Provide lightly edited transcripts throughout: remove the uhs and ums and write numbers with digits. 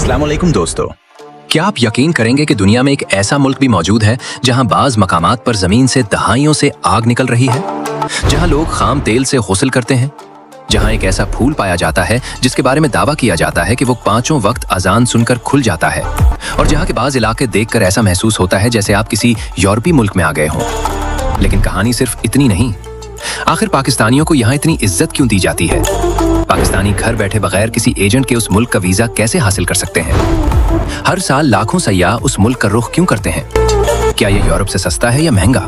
अस्सलाम वालेकुम दोस्तों। क्या आप यकीन करेंगे कि दुनिया में एक ऐसा मुल्क भी मौजूद है जहां बाज मकामात पर जमीन से दहाइयों से आग निकल रही है, जहां लोग खाम तेल से गुस्ल करते हैं, जहां एक ऐसा फूल पाया जाता है जिसके बारे में दावा किया जाता है कि वो 5 वक्त अजान सुनकर खुल जाता है, और जहां के बाज इलाके देखकर ऐसा महसूस होता है जैसे आप किसी यूरोपीय मुल्क में आ गए हों। लेकिन कहानी सिर्फ इतनी नहीं। आखिर पाकिस्तानियों को यहाँ इतनी इज्जत क्यों दी जाती है? पाकिस्तानी घर बैठे बगैर किसी एजेंट के उस मुल्क का वीजा कैसे हासिल कर सकते हैं? हर साल लाखों सयाह उस मुल्क का रुख क्यों करते हैं? क्या ये यूरोप से सस्ता है या महंगा?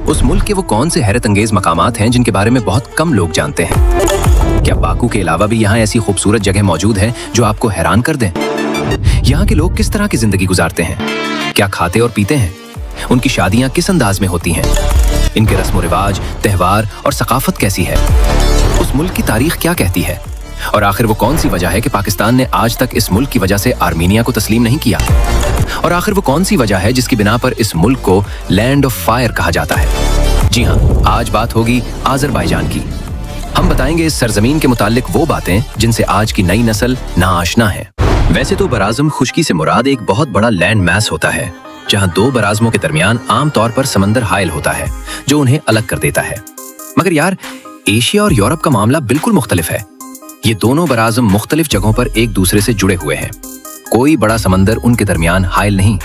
उस मुल्क के वो कौन से हैरत अंगेज मकामात हैं जिनके बारे में बहुत कम लोग जानते हैं? क्या बाकू के अलावा भी यहाँ ऐसी खूबसूरत जगह मौजूद है जो आपको हैरान कर दें? यहाँ के लोग किस तरह की जिंदगी गुजारते हैं? क्या खाते और पीते हैं? उनकी शादियां किस अंदाज में होती हैं? इनके रस्म रिवाज, त्योहार और सकाफत कैसी है? उस मुल्क की तारीख क्या कहती है? और आखिर वो कौन सी वजह है कि पाकिस्तान ने आज तक इस मुल्क की वजह से आर्मीनिया को तस्लीम नहीं किया? और आखिर वो कौन सी वजह है जिसकी बिना पर इस मुल्क को लैंड ऑफ फायर कहा जाता है? जी हाँ, आज बात होगी आज़रबाईजान की। हम बताएंगे इस सरजमीन के मुतालिक वो बातें जिनसे आज की नई नस्ल नाआशना है। वैसे तो बराज़म खुश्की से मुराद एक बहुत बड़ा लैंड मैस होता है, जहां 2 बराज़मों के दरमियान आम तौर पर समंदर हायल होता है जो उन्हें अलग कर देता है। मगर यार, एशिया और यूरोप का मामला बिल्कुल मुख्तलिफ है। ये दोनों बराज़म मुख्तलिफ जगहों पर एक दूसरे से जुड़े हुए हैं। कोई बड़ा समंदर उनके दरमियान हायल नहीं।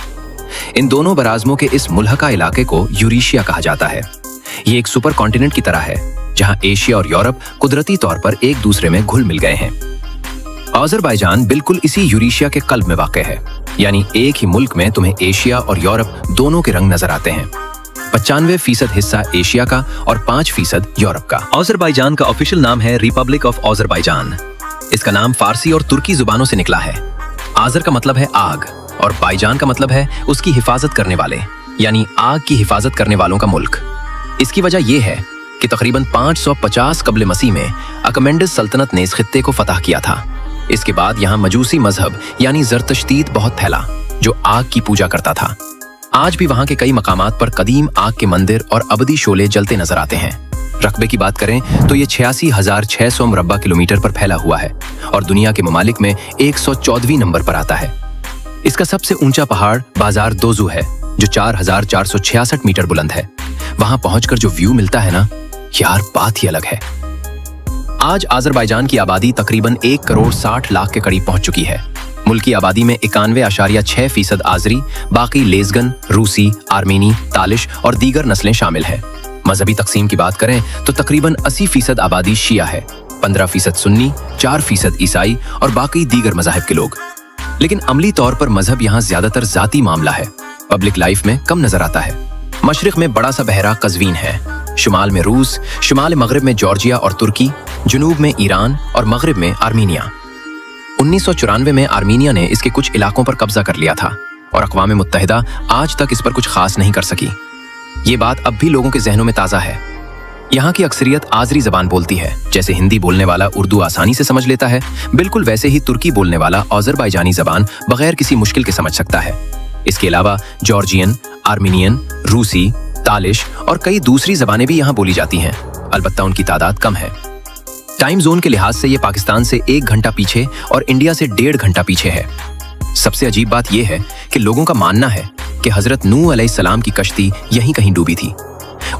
इन दोनों बराज़मों के इस मुल्हका इलाके को यूरेशिया कहा जाता है। ये एक सुपर कॉन्टिनेंट की तरह है जहां एशिया और यूरोप कुदरती तौर पर एक दूसरे में घुल मिल गए हैं। आज़रबाईजान बिल्कुल इसी यूरेशिया के कल्ब में वाक़ है, यानी एक ही मुल्क में तुम्हें एशिया और यूरोप दोनों के रंग नजर आते हैं। 95% हिस्सा एशिया का और 5% यूरोप का। आज़रबाईजान का ऑफिशियल नाम है रिपब्लिक ऑफ आज़रबाईजान। इसका नाम फारसी और तुर्की जुबानों से निकला है। आज़र का मतलब है आग और बाईजान का मतलब है उसकी हिफाजत करने वाले, यानी आग की हिफाजत करने वालों का मुल्क। इसकी वजह यह है कि तकरीबन 550 कबल मसीह में अकमेंडस सल्तनत ने इस खित्ते को फतह किया था। इसके बाद यहाँ मजूसी मजहब यानी ज़रतश्तीत बहुत फैला, जो आग की पूजा करता था। आज भी वहाँ के कई मकामात पर कदीम आग के मंदिर और अबदी शोले जलते नजर आते हैं। रकबे की बात करें तो ये 86,600 मुरब्बा किलोमीटर पर फैला हुआ है और दुनिया के ममालिक में 114वें नंबर पर आता है। इसका सबसे ऊंचा पहाड़ बाजार दोजू है, जो 4,466 मीटर बुलंद है। वहां पहुंचकर जो व्यू मिलता है ना यार, बात ही अलग है। आज आज़रबाईजान की आबादी तकरीबन 1 करोड़ 60 लाख के करीब पहुंच चुकी है। मुल्क की आबादी में 91.6% आज़री, बाकी लेज़गन, रूसी, आर्मेनी, तालिश और दीगर नस्लें शामिल हैं। मजहबी तकसीम की बात करें तो तकरीबन 80% आबादी शिया है, 15% सुन्नी, 4% ईसाई और बाकी दीगर मज़ाहिब के लोग। लेकिन अमली तौर पर मजहब यहाँ ज्यादातर जाती मामला है, पब्लिक लाइफ में कम नजर आता है। मशरिक में बड़ा सा बहरा कज़वीन है, शुमाल में रूस, शुमाल मगरिब में जॉर्जिया और तुर्की, जुनूब में ईरान और मगरिब में आर्मीनिया। 1994 में आर्मीनिया ने इसके कुछ इलाकों पर कब्जा कर लिया था और अक़वाम मुत्तहिदा आज तक इस पर कुछ खास नहीं कर सकी। ये बात अब भी लोगों के जहनों में ताज़ा है। यहाँ की अक्सरियत आज़री ज़बान बोलती है। जैसे हिंदी बोलने वाला उर्दू आसानी से समझ लेता है, बिल्कुल वैसे ही तुर्की बोलने वाला आज़रबाईजानी ज़बान बगैर किसी मुश्किल के समझ सकता है। इसके अलावा जॉर्जियन, आर्मीनियन, रूसी, तालिश और कई दूसरी ज़बानें भी यहाँ बोली जाती हैं, अलबत्ता उनकी तादाद कम है। टाइम जोन के लिहाज से ये पाकिस्तान से 1 घंटा पीछे और इंडिया से 1.5 घंटा पीछे है। सबसे अजीब बात यह है कि लोगों का मानना है कि हजरत नूह अलैहिस्सलाम की कश्ती यहीं कहीं डूबी थी।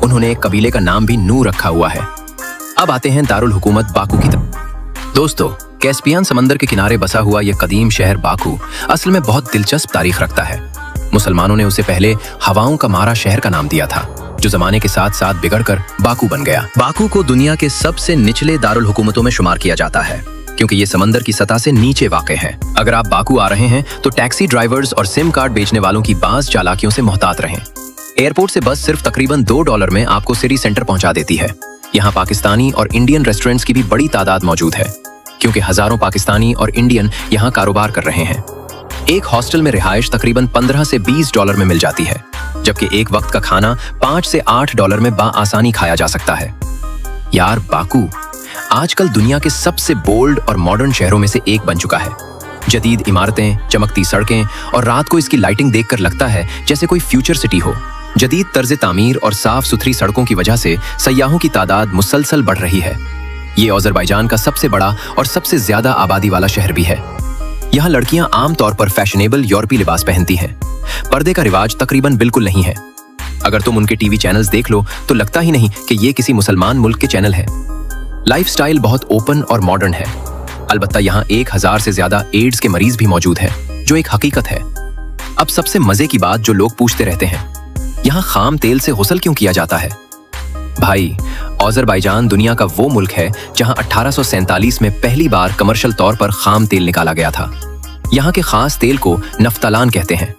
उन्होंने एक कबीले का नाम भी नूह रखा हुआ है। अब आते हैं दारुल हुकूमत बाकू की तरफ। दोस्तों, कैस्पियन समंदर के किनारे बसा हुआ यह कदीम शहर बाकू असल में बहुत दिलचस्प तारीख रखता है। मुसलमानों ने उसे पहले हवाओं का मारा शहर का नाम दिया था, जो जमाने के साथ साथ बिगड़कर बाकू बन गया। बाकू को दुनिया के सबसे निचले दारुल हुकूमतों में शुमार किया जाता है, क्योंकि ये समंदर की सतह से नीचे वाक़ है। अगर आप बाकू आ रहे हैं तो टैक्सी ड्राइवर्स और सिम कार्ड बेचने वालों की बाज़ चालाकियों से मोहतात रहें। एयरपोर्ट से बस सिर्फ तकरीबन $2 में आपको सिटी सेंटर पहुंचा देती है। यहाँ पाकिस्तानी और इंडियन रेस्टोरेंट्स की भी बड़ी तादाद मौजूद है, क्योंकि हजारों पाकिस्तानी और इंडियन यहाँ कारोबार कर रहे हैं। एक हॉस्टल में रिहाइश तकरीबन $15 से $20 में मिल जाती है, जबकि एक वक्त का खाना $5 से $8 में बाआसानी खाया जा सकता है। यार, बाकू आजकल दुनिया के सबसे बोल्ड और मॉडर्न शहरों में से एक बन चुका है। जदीद इमारतें, चमकती सड़कें और रात को इसकी लाइटिंग देखकर लगता है जैसे कोई फ्यूचर सिटी हो। जदीद तर्ज तामीर और साफ सुथरी सड़कों की वजह से सयाहों की तादाद मुसलसल बढ़ रही है। ये आज़रबाईजान का सबसे बड़ा और सबसे ज्यादा आबादी वाला शहर भी है। यहाँ लड़कियां आमतौर पर फैशनेबल यूरोपी लिबास पहनती हैं। पर्दे का रिवाज तकरीबन बिल्कुल नहीं है। अगर तुम उनके टीवी चैनल्स देख लो तो लगता ही नहीं कि ये किसी मुसलमान मुल्क के चैनल है। लाइफस्टाइल बहुत ओपन और मॉडर्न है। अलबत्ता यहाँ 1000 से ज्यादा एड्स के मरीज भी मौजूद हैं, जो एक हकीकत है। अब सबसे मजे की बात जो लोग पूछते रहते हैं, यहाँ खाम तेल से गुस्ल क्यों किया जाता है? भाई, अज़रबैजान दुनिया का वो मुल्क है जहाँ 1847 में पहली बार कमर्शियल तौर पर खाम तेल निकाला गया था। यहाँ के खास तेल को नफ्तालान कहते हैं।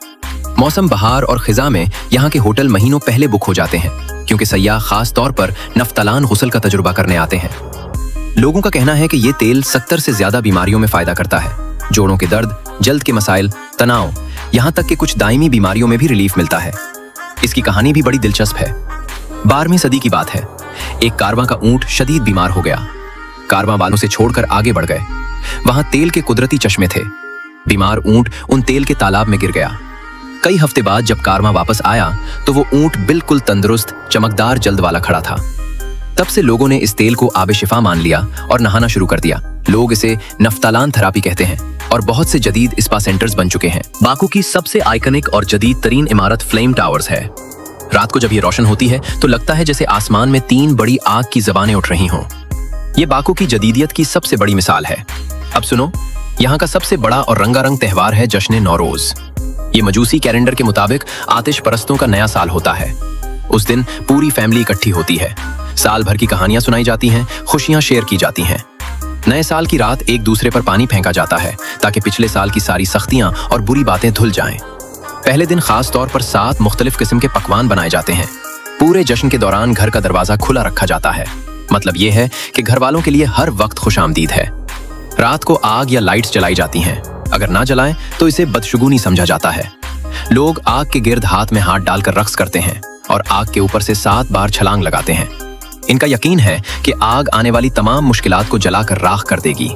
मौसम बहार और खिजा में यहाँ के होटल महीनों पहले बुक हो जाते हैं, क्योंकि सयाह खास तौर पर नफ्तालान गुस्ल का तजुर्बा करने आते हैं। लोगों का कहना है कि ये तेल 70 से ज्यादा बीमारियों में फायदा करता है। जोड़ों के दर्द, जल्द के मसाइल, तनाव, यहाँ तक कि कुछ दायमी बीमारियों में भी रिलीफ मिलता है। इसकी कहानी भी बड़ी दिलचस्प है। 12वीं सदी की बात है। एक कारवां का ऊंट शदीद बीमार हो गया। कारवां वालों से छोड़कर आगे बढ़ गए। वहां तेल के कुदरती चश्मे थे। बीमार ऊंट उन तेल के तालाब में गिर गया। कई हफ्ते बाद जब कारवां वापस आया तो वो ऊंट बिल्कुल तंदुरुस्त, चमकदार जल्द वाला खड़ा था। तब से लोगों ने इस तेल को आबे शिफा मान लिया और नहाना शुरू कर दिया। लोग इसे नफ्तालान थेरेपी कहते हैं और बहुत से जदीद स्पा सेंटर्स बन चुके हैं। बाकू की सबसे आइकनिक और जदीद तरीन इमारत फ्लेम टावर्स है। रात को जब ये रोशन होती है तो लगता है जैसे आसमान में 3 बड़ी आग की ज़बानें उठ रही हों। ये बाकू की जदीदियत की सबसे बड़ी मिसाल है। अब सुनो, यहाँ का सबसे बड़ा और रंगारंग त्योहार है जश्न नौरोज। ये मजूसी कैलेंडर के मुताबिक आतिश परस्तों का नया साल होता है। उस दिन पूरी फैमिली इकट्ठी होती है। साल भर की कहानियां सुनाई जाती हैं, खुशियां शेयर की जाती हैं। नए साल की रात एक दूसरे पर पानी फेंका जाता है ताकि पिछले साल की सारी सख्तियां और बुरी बातें धुल जाएं। पहले दिन खास तौर पर 7 मुख्तलिफ किस्म के पकवान बनाए जाते हैं। पूरे जश्न के दौरान घर का दरवाजा खुला रखा जाता है। मतलब ये है कि घर वालों के लिए हर वक्त खुशामदीद है। रात को आग या लाइट्स जलाई जाती हैं। अगर ना जलाएं तो इसे बदशगुनी समझा जाता है। लोग आग के गिर्द हाथ में हाथ डालकर रक्स करते हैं और आग के ऊपर से 7 बार छलांग लगाते हैं। इनका यकीन है कि आग आने वाली तमाम मुश्किलात को जलाकर राख कर देगी।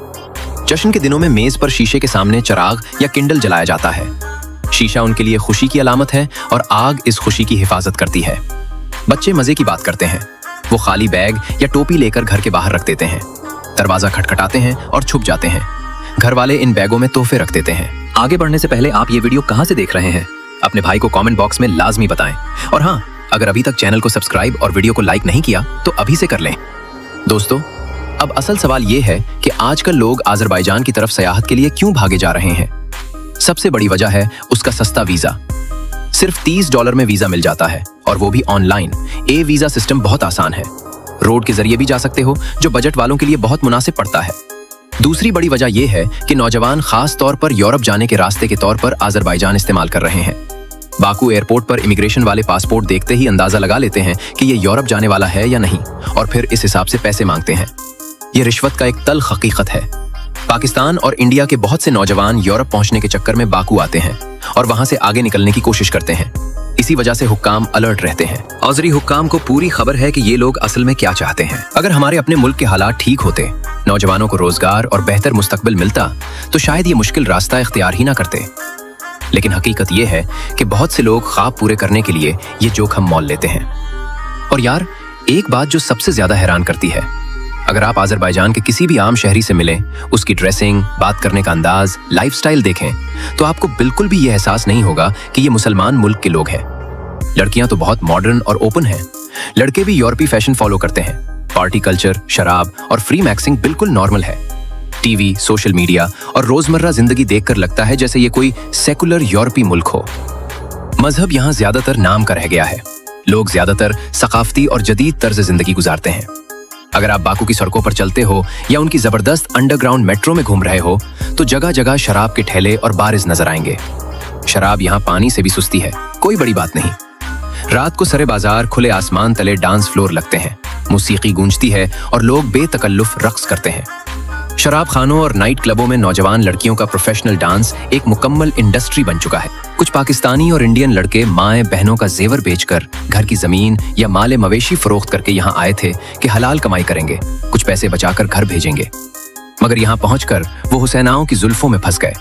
जश्न के दिनों में मेज पर शीशे के सामने चिराग या किंडल जलाया जाता है। शीशा उनके लिए खुशी की अलामत है और आग इस खुशी की हिफाजत करती है। बच्चे मजे की बात करते हैं। वो खाली बैग या टोपी लेकर घर के बाहर रख देते हैं। दरवाजा खटखटाते हैं और छुप जाते हैं। घर वाले इन बैगों में तोहफे रख देते हैं। आगे बढ़ने से पहले आप ये वीडियो कहाँ से देख रहे हैं, अपने भाई को कमेंट बॉक्स में लाजमी बताएं। और हाँ, अगर अभी तक चैनल को सब्सक्राइब और वीडियो को लाइक नहीं किया तो अभी से कर लें। दोस्तों, अब असल सवाल ये है कि आजकल लोग अज़रबैजान की तरफ सयाहत के लिए क्यों भागे जा रहे हैं। सबसे बड़ी वजह है उसका सस्ता वीजा। सिर्फ $30 में वीजा मिल जाता है और वो भी ऑनलाइन। ए वीजा सिस्टम बहुत आसान है। रोड के जरिए भी जा सकते हो, जो बजट वालों के लिए बहुत मुनासिब पड़ता है। दूसरी बड़ी वजह यह है कि नौजवान खास तौर पर यूरोप जाने के रास्ते के तौर पर अज़रबैजान इस्तेमाल कर रहे हैं। बाकू एयरपोर्ट पर इमिग्रेशन वाले पासपोर्ट देखते ही अंदाजा लगा लेते हैं कि ये यूरोप जाने वाला है या नहीं, और फिर इस हिसाब से पैसे मांगते हैं। ये रिश्वत का एक तल्ख हकीकत है। पाकिस्तान और इंडिया के बहुत से नौजवान यूरोप पहुंचने के चक्कर में बाकू आते हैं और वहां से आगे निकलने की कोशिश करते हैं। इसी वजह से हुक्काम अलर्ट रहते हैं। औज़री हुक्काम को पूरी खबर है कि ये लोग असल में क्या चाहते हैं। अगर हमारे अपने मुल्क के हालात ठीक होते, नौजवानों को रोजगार और बेहतर मुस्तकबिल मिलता, तो शायद ये मुश्किल रास्ता इख्तियार ही ना करते। लेकिन हकीकत ये है कि बहुत से लोग ख्वाब पूरे करने के लिए ये जोखिम मोल लेते हैं। और यार, एक बात जो सबसे ज्यादा हैरान करती है, अगर आप अज़रबैजान के किसी भी आम शहरी से मिलें, उसकी ड्रेसिंग, बात करने का अंदाज, लाइफस्टाइल देखें, तो आपको बिल्कुल भी ये एहसास नहीं होगा कि ये मुसलमान मुल्क के लोग हैं। लड़कियां तो बहुत मॉडर्न और ओपन हैं। लड़के भी यूरोपी फैशन फॉलो करते हैं। पार्टी कल्चर, शराब और फ्री मैक्सिंग बिल्कुल नॉर्मल है। टीवी, सोशल मीडिया और रोजमर्रा जिंदगी देखकर लगता है जैसे ये कोई सेकुलर यूरोपी मुल्क हो। मजहब यहाँ ज्यादातर नाम का रह गया है। लोग ज्यादातर सकाफती और जदीद तर्ज जिंदगी गुजारते हैं। अगर आप बाकू की सड़कों पर चलते हो या उनकी जबरदस्त अंडरग्राउंड मेट्रो में घूम रहे हो, तो जगह जगह शराब के ठेले और बारिज नजर आएंगे। शराब यहाँ पानी से भी सस्ती है, कोई बड़ी बात नहीं। रात को सरे बाजार खुले आसमान तले डांस फ्लोर लगते हैं। मौसीकी गूंजती है और लोग बेतकल्लुफ रक्स करते हैं। शराब खानों और नाइट क्लबों में नौजवान लड़कियों का प्रोफेशनल डांस एक मुकम्मल इंडस्ट्री बन चुका है। कुछ पाकिस्तानी और इंडियन लड़के माएं बहनों का जेवर बेचकर, घर की जमीन या माले मवेशी फरोख्त करके यहाँ आए थे कि हलाल कमाई करेंगे, कुछ पैसे बचाकर घर भेजेंगे। मगर यहाँ पहुंचकर वो हुसैनाओं की जुल्फों में फंस गए।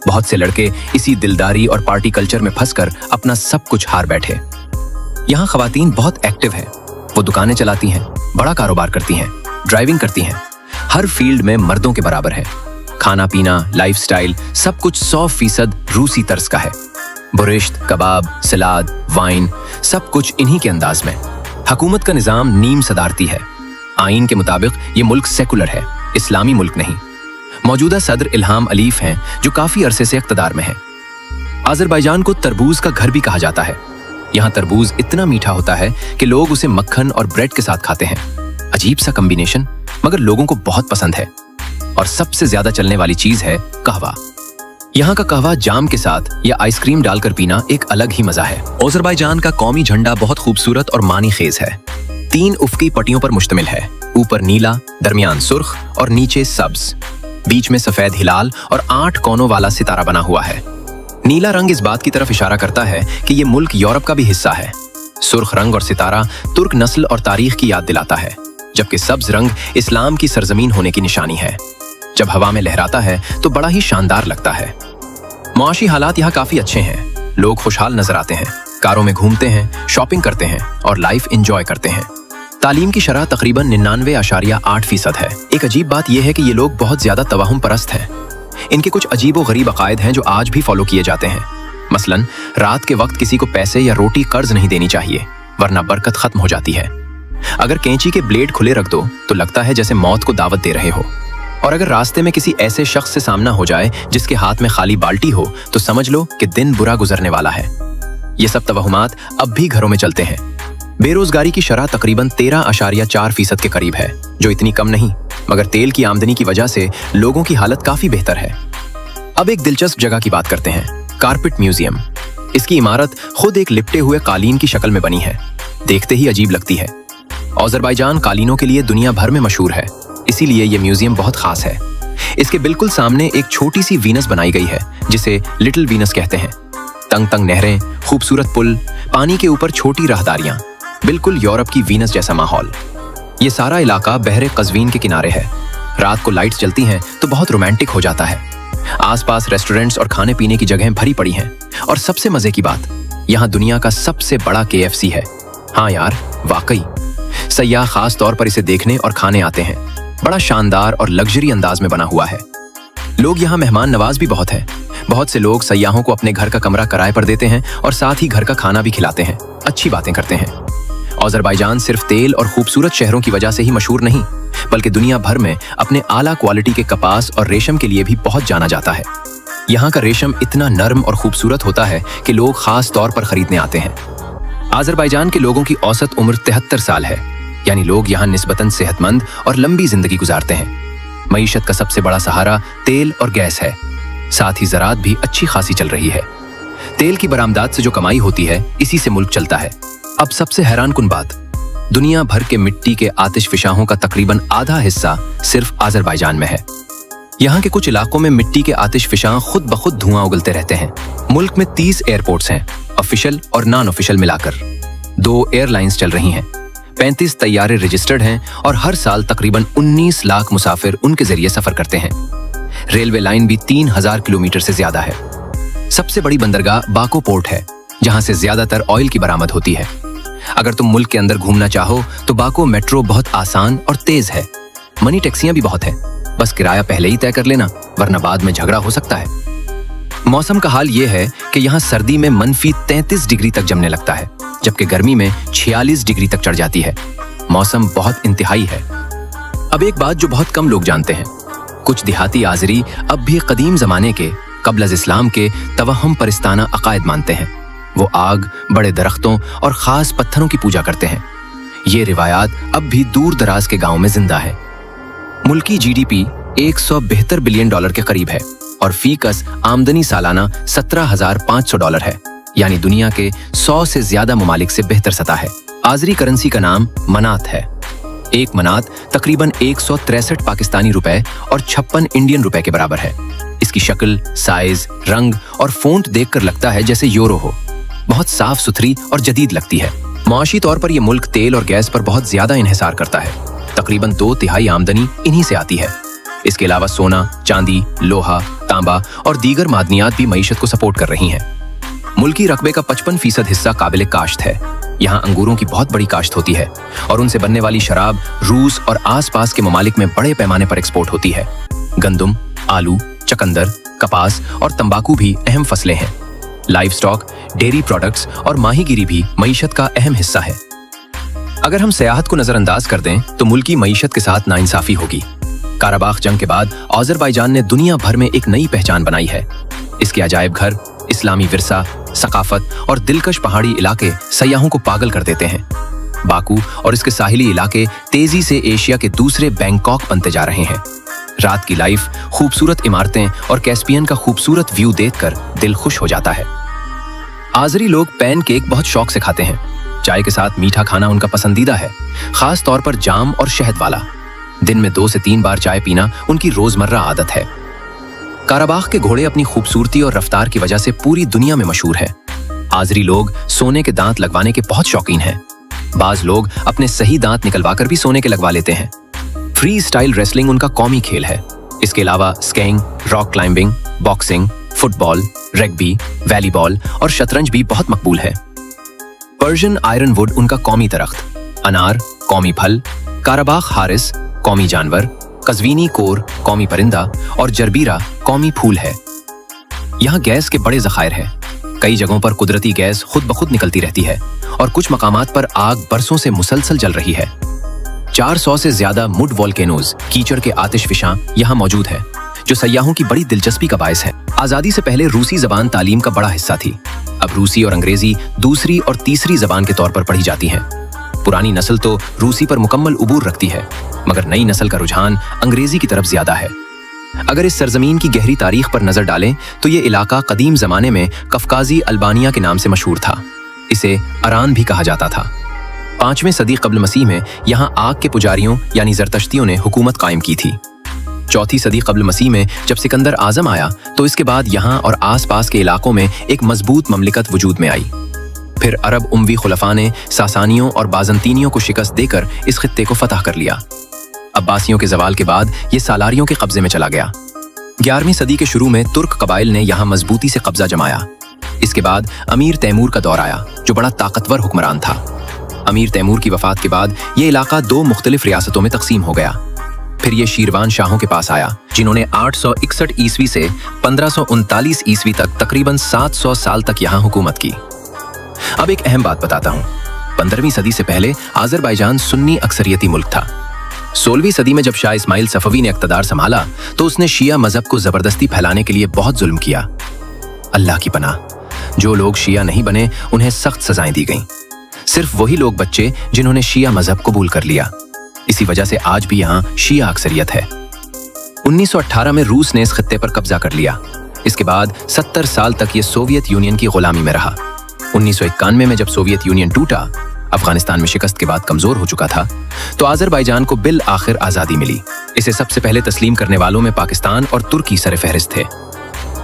बहुत से लड़के इसी दिलदारी और पार्टी कल्चर में फंसकर अपना सब कुछ हार बैठे। यहाँ खवातीन बहुत एक्टिव हैं। वो दुकानें चलाती हैं, बड़ा कारोबार करती हैं, ड्राइविंग करती हैं, हर फील्ड में मर्दों के बराबर है। खाना पीना, लाइफस्टाइल सब कुछ 100% रूसी तर्ज का है। बुरिश्त, कबाब, सलाद, वाइन सब कुछ इन्हीं के अंदाज में। हुकूमत का निज़ाम नीम सदारती है। आइन के मुताबिक ये मुल्क सेकुलर है, इस्लामी मुल्क नहीं। मौजूदा सदर इल्हाम अलीफ हैं जो काफी अरसे से इख्तदार में हैं। अजरबैजान को तरबूज का घर भी कहा जाता है। यहाँ तरबूज इतना मीठा होता है कि लोग उसे मक्खन और ब्रेड के साथ खाते हैं। अजीब सा कॉम्बिनेशन, मगर लोगों को बहुत पसंद है। और सबसे ज्यादा चलने वाली चीज है कहवा। यहाँ का कहवा जाम के साथ या आइसक्रीम डालकर पीना एक अलग ही मजा है। अजरबैजान का कौमी झंडा बहुत खूबसूरत और मानी खेज है। 3 उफ़क़ी पट्टियों पर मुश्तमिल है। ऊपर नीला, दरमियान सुर्ख और नीचे सब्ज। बीच में सफेद हिलाल और 8 कोनों वाला सितारा बना हुआ है। नीला रंग इस बात की तरफ इशारा करता है कि ये मुल्क यूरोप का भी हिस्सा है। सुर्ख रंग और सितारा तुर्क नस्ल और तारीख की याद दिलाता है, जबकि सब्ज रंग इस्लाम की सरजमीन होने की निशानी है। जब हवा में लहराता है तो बड़ा ही शानदार लगता है। मुआशी हालात यहाँ काफी अच्छे हैं। लोग खुशहाल नजर आते हैं, कारों में घूमते हैं, शॉपिंग करते हैं और लाइफ एंजॉय करते हैं। तालीम की शरह तकरीबन 99.8% है। एक अजीब बात यह है कि ये लोग बहुत ज्यादा तवाहुम परस्त हैं। इनके कुछ अजीब व गरीब अकायद हैं जो आज भी फॉलो किए जाते हैं। मसलन रात के वक्त किसी को पैसे या रोटी कर्ज नहीं देनी चाहिए, वरना बरकत खत्म हो जाती है। अगर कैंची के ब्लेड खुले रख दो तो लगता है जैसे मौत को दावत दे रहे हो। और अगर रास्ते में किसी ऐसे शख्स से सामना हो जाए जिसके हाथ में खाली बाल्टी हो तो समझ लो कि दिन बुरा गुजरने वाला है। ये सब तवहुमात अब भी घरों में चलते हैं। बेरोजगारी की शरह तकरीबन 13.4% के करीब है, जो इतनी कम नहीं, मगर तेल की आमदनी की वजह से लोगों की हालत काफी बेहतर है। अब एक दिलचस्प जगह की बात करते हैं, कारपेट म्यूजियम। इसकी इमारत खुद एक लिपटे हुए कालीन की शक्ल में बनी है। देखते ही अजीब लगती है। अजरबैजान कालीनों के लिए दुनिया भर में मशहूर है, इसीलिए ये म्यूजियम बहुत खास है। इसके बिल्कुल सामने एक छोटी सी वीनस बनाई गई है, जिसे लिटिल वीनस कहते हैं। तंग तंग नहरें, खूबसूरत पुल, पानी के ऊपर छोटी राहदारियां, बिल्कुल यूरोप की वीनस जैसा माहौल। ये सारा इलाका बहरे कज़वीन के किनारे है। रात को लाइट्स जलती हैं तो बहुत रोमांटिक हो जाता है। आसपास रेस्टोरेंट्स और खाने पीने की जगहें भरी पड़ी हैं। और सबसे मजे की बात, यहाँ दुनिया का सबसे बड़ा KFC है। हाँ यार, वाकई सयाह खास तौर पर इसे देखने और खाने आते हैं। बड़ा शानदार और लग्जरी अंदाज में बना हुआ है। लोग यहाँ मेहमान नवाज भी बहुत हैं। बहुत से लोग सयाहों को अपने घर का कमरा किराए पर देते हैं और साथ ही घर का खाना भी खिलाते हैं, अच्छी बातें करते हैं। अजरबैजान सिर्फ तेल और खूबसूरत शहरों की वजह से ही मशहूर नहीं, बल्कि दुनिया भर में अपने आला क्वालिटी के कपास और रेशम के लिए भी बहुत जाना जाता है। यहाँ का रेशम इतना नर्म और खूबसूरत होता है कि लोग खास तौर पर खरीदने आते हैं। अजरबैजान के लोगों की औसत उम्र 73 साल है, यानी लोग यहाँ निस्बतन सेहतमंद और लंबी जिंदगी गुजारते हैं। मईशत का सबसे बड़ा सहारा तेल और गैस है, साथ ही ज़राअत भी अच्छी खासी चल रही है। तेल की बरामदात से जो कमाई होती है, इसी से मुल्क चलता है। अब सबसे हैरान कुन बात, दुनिया भर के मिट्टी के आतिश फिशाहों का तकरीबन आधा हिस्सा सिर्फ अजरबैजान में है। यहाँ के कुछ इलाकों में मिट्टी के आतिश फिशां खुद ब खुद धुआं उगलते रहते हैं। मुल्क में 30 एयरपोर्ट्स हैं, ऑफिशियल और नॉन ऑफिशियल मिलाकर। 2 एयरलाइंस चल रही हैं, 35 तैयारे रजिस्टर्ड हैं और हर साल तकरीबन 19 लाख मुसाफिर उनके जरिए सफर करते हैं। रेलवे लाइन भी 3000 किलोमीटर से ज्यादा है। सबसे बड़ी बंदरगाह बाको पोर्ट है, जहां से ज्यादातर ऑयल की बरामद होती है। अगर तुम मुल्क के अंदर घूमना चाहो तो बाको मेट्रो बहुत आसान और तेज है। मनी टैक्सियां भी बहुत है, बस किराया पहले ही तय कर लेना, वरना बाद में झगड़ा हो सकता है। मौसम का हाल ये है कि यहाँ सर्दी में -33 डिग्री तक जमने लगता है, जबकि गर्मी में 46 डिग्री तक चढ़ जाती है। मौसम बहुत इंतहाई है। अब एक बात जो बहुत कम लोग जानते हैं, कुछ देहाती आजरी अब भी कदीम जमाने के कब्ल इस्लाम के तवहम परिस्ताना अकायद मानते हैं। वो आग, बड़े दरख्तों और खास पत्थरों की पूजा करते हैं। ये रिवायात अब भी दूर दराज के गांव में जिंदा है। मुल्की GDP $172 बिलियन के करीब है और फीकस आमदनी सालाना $17,500 है, यानी दुनिया के 100 से ज्यादा ममालिक से बेहतर सतह है। आजरी करेंसी का नाम मनात है। एक मनात तकरीबन 163 पाकिस्तानी रुपए और 56 इंडियन रुपए के बराबर है। इसकी शक्ल, साइज, रंग और फोंट देखकर लगता है जैसे यूरो हो। बहुत साफ सुथरी और जदीद लगती है। मुआशी तौर पर यह मुल्क तेल और गैस पर बहुत ज्यादा इन्हिसार करता है। तकरीबन 2/3 आमदनी इन्हीं से आती है। इसके अलावा सोना, चांदी, लोहा, तांबा और दीगर मादनियात भी मईशत को सपोर्ट कर रही हैं। मुल्की रकबे का 55% हिस्सा काबिल काश्त है। यहाँ अंगूरों की बहुत बड़ी काश्त होती है और उनसे बनने वाली शराब रूस और आसपास के ममालिक में बड़े पैमाने पर एक्सपोर्ट होती है। गंदुम, आलू, चकंदर, कपास और तंबाकू भी अहम फसलें हैं। लाइव स्टॉक, डेयरी प्रोडक्ट्स और माहीगीरी भी मईशत का अहम हिस्सा है। अगर हम सियाहत को नजरअंदाज कर दें तो मुल्क की मईशत के साथ नाइंसाफी होगी। काराबाख जंग के बाद अज़रबैजान ने दुनिया भर में एक नई पहचान बनाई है। इसके अजायब घर, इस्लामी विरसा, सकाफत और दिलकश पहाड़ी इलाके सयाहों को पागल कर देते हैं। बाकू और इसके साहिली इलाके तेजी से एशिया के दूसरे बैंकॉक बनते जा रहे हैं। रात की लाइफ, खूबसूरत इमारतें और कैस्पियन का खूबसूरत व्यू देखकर दिल खुश हो जाता है। आज़री लोग पैनकेक बहुत शौक से खाते हैं। चाय के साथ मीठा खाना उनका पसंदीदा है, खास तौर पर जाम और शहद वाला। दिन में 2 से 3 बार चाय पीना उनकी रोजमर्रा आदत है। काराबाख के घोड़े अपनी खूबसूरती और रफ्तार की वजह से पूरी दुनिया में मशहूर है। आज़री लोग सोने के दांत लगवाने के बहुत शौकीन हैं। बाज लोग अपने सही दांत निकलवाकर भी सोने के लगवा लेते हैं। फ्री स्टाइल रेसलिंग उनका कौमी खेल है। इसके अलावा skiing, rock climbing, boxing, football, rugby, volleyball और शतरंज भी बहुत मकबूल है। पर्शियन आयरन वुड उनका कौमी दरख्त, अनार कौमी फल, काराबाख हारिस कौमी जानवर, कज़वीनी कोर कौमी परिंदा और जरबीरा कौमी फूल है। यहाँ गैस के बड़े ज़खायर हैं। कई जगहों पर कुदरती गैस खुद ब खुद निकलती रहती है और कुछ मकामात पर आग बरसों से मुसलसल जल रही है। 400 से ज्यादा मुड वोल्केनोज, कीचड़ के आतिशफिशां यहाँ मौजूद है, जो सयाहों की बड़ी दिलचस्पी का बायस है। आजादी से पहले रूसी जबान तालीम का बड़ा हिस्सा थी। अब रूसी और अंग्रेजी दूसरी और तीसरी जबान के तौर पर पढ़ी जाती हैं। पुरानी नस्ल तो रूसी पर मुकम्मल उबूर रखती है, मगर नई नस्ल का रुझान अंग्रेजी की तरफ ज्यादा है। अगर इस सरजमीन की गहरी तारीख पर नजर डालें तो ये इलाका कदीम जमाने में कफकाजी अल्बानिया के नाम से मशहूर था। इसे अरान भी कहा जाता था। 5वीं सदी कब्ल मसीह में यहाँ आग के पुजारियों यानी जरतश्तियों ने हुकूमत कायम की थी। 4वीं सदी कब्ल मसीह में जब सिकंदर आजम आया तो इसके बाद यहाँ और आसपास के इलाकों में एक मजबूत ममलिकत वजूद में आई। फिर अरब उमवी खुलफा ने सासानियों और बाजंतीनियों को शिकस्त देकर इस खित्ते को फतह कर लिया। अब्बासियों के जवाल के बाद ये सालारियों के कब्जे में चला गया। 11वीं सदी के शुरू में तुर्क कबाइल ने यहाँ मजबूती से कब्जा जमाया। इसके बाद अमीर तैमूर का दौर आया, जो बड़ा ताकतवर हुक्मरान था। अमीर तैमूर की वफात के बाद ये इलाका 2 मुख्तलिफ रियासतों में तकसीम हो गया। फिर ये शीरवान शाहों के पास आया, जिन्होंने 861 ईस्वी से 1539 ईस्वी तक तकरीबन 700 साल तक यहाँ हुकूमत की। अब एक अहम बात बताता हूँ। 15वीं सदी से पहले अज़रबैजान सुन्नी अक्सरियती मुल्क था। 16वीं सदी में जब शाह इस्माइल सफवी ने इक़्तिदार संभाला तो उसने शिया मजहब को जबरदस्ती फैलाने के लिए बहुत जुल्म किया। अल्लाह की पनाह, जो लोग शिया नहीं बने उन्हें सख्त सजाएं दी गईं। सिर्फ वही लोग बच्चे जिन्होंने शिया मजहब कबूल कर लिया। इसी वजह से आज भी यहाँ शिया अक्सरियत है। 1918 में रूस ने इस खित्ते पर कब्जा कर लिया। इसके बाद 70 साल तक ये सोवियत यूनियन की गुलामी में रहा। 1991 में जब सोवियत यूनियन टूटा, अफगानिस्तान में शिकस्त के बाद कमजोर हो चुका था, तो अज़रबैजान को बिल आखिर आज़ादी मिली। इसे सबसे पहले तस्लीम करने वालों में पाकिस्तान और तुर्की सरफहरिस्त थे।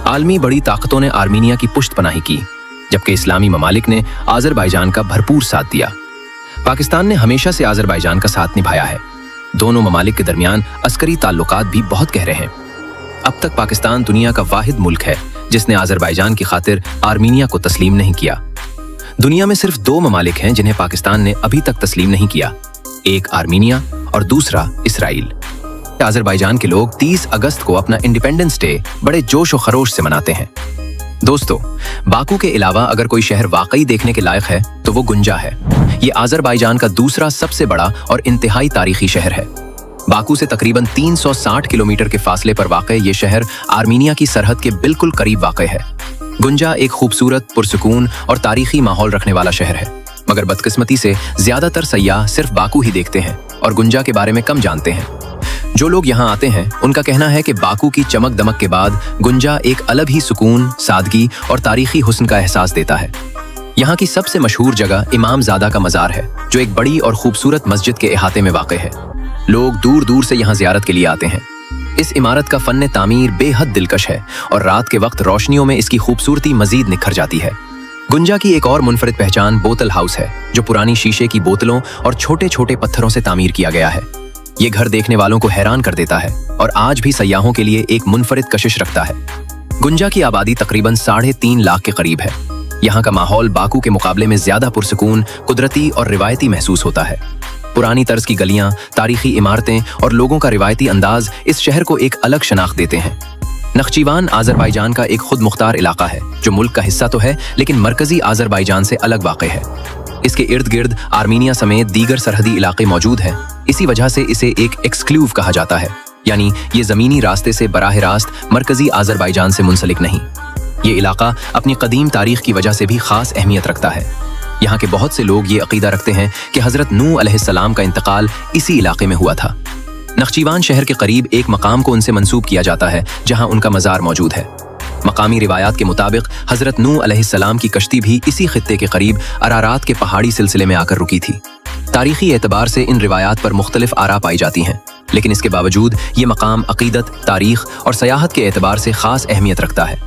आलमी बड़ी ताकतों ने आर्मीनिया की पुष्टपनाही की, जबकि इस्लामी ममालिक ने अज़रबैजान का भरपूर साथ दिया। पाकिस्तान ने हमेशा से अज़रबैजान का साथ निभाया है। दोनों ममालिक के दरमियान अस्करी ताल्लुकात भी बहुत गहरे हैं। अब तक पाकिस्तान दुनिया का वाहिद मुल्क है जिसने अज़रबैजान की खातिर आर्मीनिया को तस्लीम नहीं किया। दुनिया में सिर्फ 2 ममालिक हैं जिन्हें पाकिस्तान ने अभी तक तस्लीम नहीं किया, एक आर्मीनिया और दूसरा इसराइल। अज़रबैजान के लोग 30 अगस्त को अपना इंडिपेंडेंस डे बड़े जोश और खरोश से मनाते हैं। दोस्तों, बाकू के अलावा अगर कोई शहर वाकई देखने के लायक है तो वो गुंजा है। ये अज़रबैजान का दूसरा सबसे बड़ा और इंतहाई तारीखी शहर है। बाकू से तकरीबन 360 किलोमीटर के फासले पर वाक़ ये शहर आर्मीनिया की सरहद के बिल्कुल करीब वाक़ है। गुंजा एक खूबसूरत, पुरसुकून और तारीखी माहौल रखने वाला शहर है, मगर बदकिस्मती से ज्यादातर सयाह सिर्फ बाकू ही देखते हैं और गुंजा के बारे में कम जानते हैं। जो लोग यहाँ आते हैं उनका कहना है कि बाकू की चमक दमक के बाद गुंजा एक अलग ही सुकून, सादगी और तारीखी हुस्न का एहसास देता है। यहाँ की सबसे मशहूर जगह इमामजादा का मज़ार है, जो एक बड़ी और खूबसूरत मस्जिद के अहाते में वाक़ है। लोग दूर दूर से यहाँ ज़ियारत के लिए आते हैं। इस इमारत का फन तामीर बेहद दिलकश है और रात के वक्त रोशनियों में इसकी खूबसूरती मजीद निखर जाती है। गुंजा की एक और मुनफरिद पहचान बोतल हाउस है, जो पुरानी शीशे की बोतलों और छोटे छोटे पत्थरों से तामीर किया गया है। ये घर देखने वालों को हैरान कर देता है और आज भी सयाहों के लिए एक मुनफरिद कशिश रखता है। गुंजा की आबादी तकरीबन 3.5 लाख के करीब है। यहाँ का माहौल बाकू के मुकाबले में ज्यादा पुरसुकून, कुदरती और रिवायती महसूस होता है। पुरानी तर्ज की गलियां, तारीखी इमारतें और लोगों का रिवायती अंदाज इस शहर को एक अलग शनाख्त देते हैं। नख्चीवान आज़रबाईजान का एक खुद मुख्तार इलाका है जो मुल्क का हिस्सा तो है लेकिन मरकजी आज़रबाईजान से अलग वाक़ है। इसके इर्द गिर्द आर्मीनिया समेत दीगर सरहदी इलाके मौजूद हैं। इसी वजह से इसे एक एक्सक्लूव कहा जाता है, यानी ये ज़मीनी रास्ते से बराह रास्त मरकजी आज़रबाईजान से मुंसलिक नहीं। ये इलाका अपनी कदीम तारीख की वजह से भी ख़ास अहमियत रखता है। यहाँ के बहुत से लोग ये अक़ीदा रखते हैं कि हज़रत नूह अलैहिस्सलाम का इंतकाल इसी इलाके में हुआ था। नख्चीवान शहर के करीब एक मकाम को उनसे मंसूब किया जाता है जहाँ उनका मज़ार मौजूद है। मकामी रिवायात के मुताबिक हज़रत नूह अलैहिस्सलाम की कश्ती भी इसी खित्ते के करीब अरारात के पहाड़ी सिलसिले में आकर रुकी थी। तारीखी एतबार से इन रिवायात पर मुख्तलिफ आरा पाई जाती हैं, लेकिन इसके बावजूद ये मकाम अक़ीदत, तारीख और सयाहत के एतबार से ख़ास अहमियत रखता है।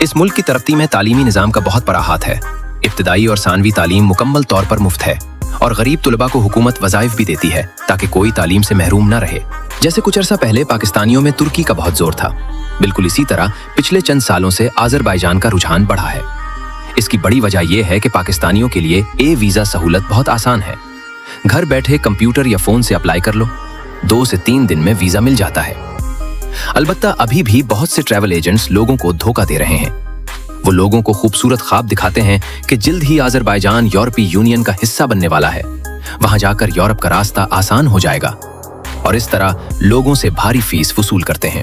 इस मुल्क की तरक्की में तालीमी निज़ाम का बहुत बड़ा हाथ है। इब्तदाई और सानवी तालीम मुकम्मल तौर पर मुफ्त है और गरीब तुलबा को हुकूमत वज़ाइफ भी देती है ताकि कोई तालीम से महरूम न रहे। जैसे कुछ अरसा पहले पाकिस्तानियों में तुर्की का बहुत जोर था, बिल्कुल इसी तरह पिछले चंद सालों से आज़रबाईजान का रुझान बढ़ा है। इसकी बड़ी वजह यह है कि पाकिस्तानियों के लिए ए वीज़ा सहूलत बहुत आसान है। घर बैठे कंप्यूटर या फ़ोन से अप्लाई कर लो, 2 से 3 दिन में वीज़ा मिल जाता है। अलबत्ता अभी भी बहुत से ट्रैवल एजेंट्स लोगों को धोखा दे रहे हैं। वो लोगों को खूबसूरत ख्वाब दिखाते हैं कि जल्द ही आज़रबाईजान यूरोपीय यूनियन का हिस्सा बनने वाला है, वहां जाकर यूरोप का रास्ता आसान हो जाएगा, और इस तरह लोगों से भारी फीस वसूल करते हैं।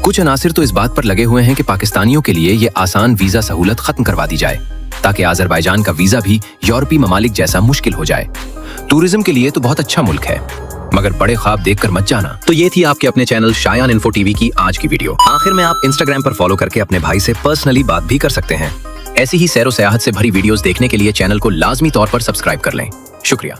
कुछ अनासिर तो इस बात पर लगे हुए हैं कि पाकिस्तानियों के लिए ये आसान वीज़ा सहूलत खत्म करवा दी जाए ताकि आज़रबाईजान का वीज़ा भी यूरोपीय ममालिक जैसा मुश्किल हो जाए। टूरिज्म के लिए तो बहुत अच्छा मुल्क है, मगर बड़े ख्वाब देखकर मत जाना। तो ये थी आपके अपने चैनल शायान इन्फो टीवी की आज की वीडियो। आखिर में आप इंस्टाग्राम पर फॉलो करके अपने भाई से पर्सनली बात भी कर सकते हैं। ऐसी ही सैरो सयाहत से भरी वीडियोस देखने के लिए चैनल को लाजमी तौर पर सब्सक्राइब कर लें। शुक्रिया।